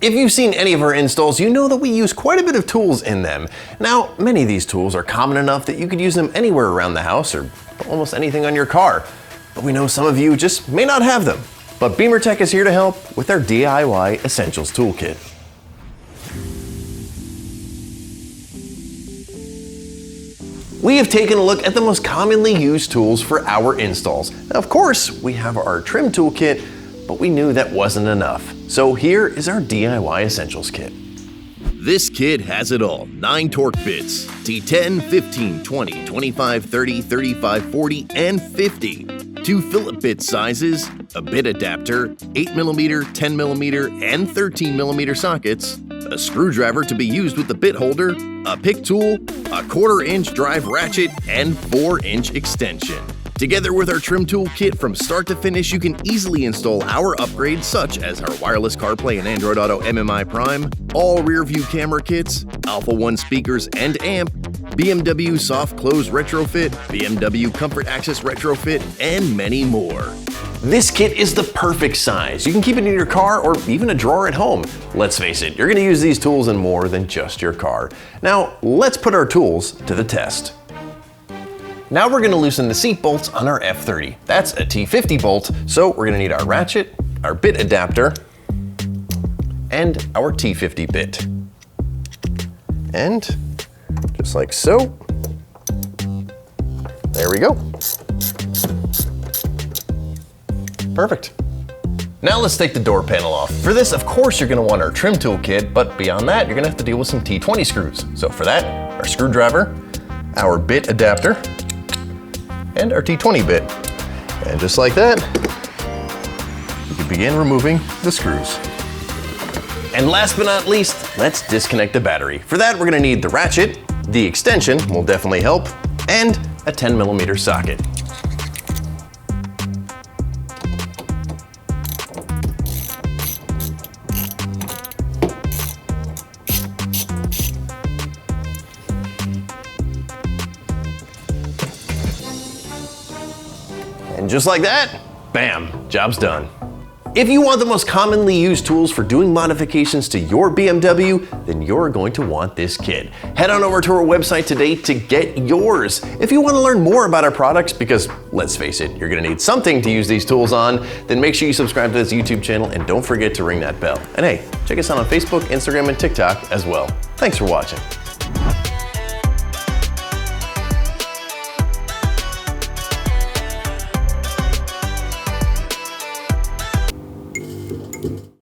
If you've seen any of our installs, you know that we use quite a bit of tools in them. Now, many of these tools are common enough that you could use them anywhere around the house or almost anything on your car. But we know some of you just may not have them. But Beamer Tech is here to help with our DIY Essentials Toolkit. We have taken a look at the most commonly used tools for our installs. Now, of course, we have our trim toolkit, but we knew that wasn't enough. So here is our DIY Essentials kit. This kit has it all. 9 torque bits, T10, 15, 20, 25, 30, 35, 40, and 50. 2 Phillip bit sizes, a bit adapter, 8mm, 10mm, and 13mm sockets, a screwdriver to be used with the bit holder, a pick tool, a 1/4-inch drive ratchet, and 4-inch extension. Together with our trim tool kit from start to finish, you can easily install our upgrades such as our wireless CarPlay and Android Auto MMI Prime, all rear view camera kits, Alpha 1 speakers and amp, BMW Soft Close retrofit, BMW Comfort Access retrofit, and many more. This kit is the perfect size. You can keep it in your car or even a drawer at home. Let's face it, you're gonna use these tools in more than just your car. Now, let's put our tools to the test. Now we're gonna loosen the seat bolts on our F30. That's a T50 bolt, so we're gonna need our ratchet, our bit adapter, and our T50 bit. And just like so, there we go. Perfect. Now let's take the door panel off. For this, of course, you're gonna want our trim tool kit, but beyond that, you're gonna have to deal with some T20 screws. So for that, our screwdriver, our bit adapter, and our T20 bit. And just like that, you can begin removing the screws. And last but not least, let's disconnect the battery. For that, we're gonna need the ratchet, the extension will definitely help, and a 10mm socket. And just like that, bam, job's done. If you want the most commonly used tools for doing modifications to your BMW, then you're going to want this kit. Head on over to our website today to get yours. If you want to learn more about our products, because let's face it, you're gonna need something to use these tools on, then make sure you subscribe to this YouTube channel and don't forget to ring that bell. And hey, check us out on Facebook, Instagram, and TikTok as well. Thanks for watching.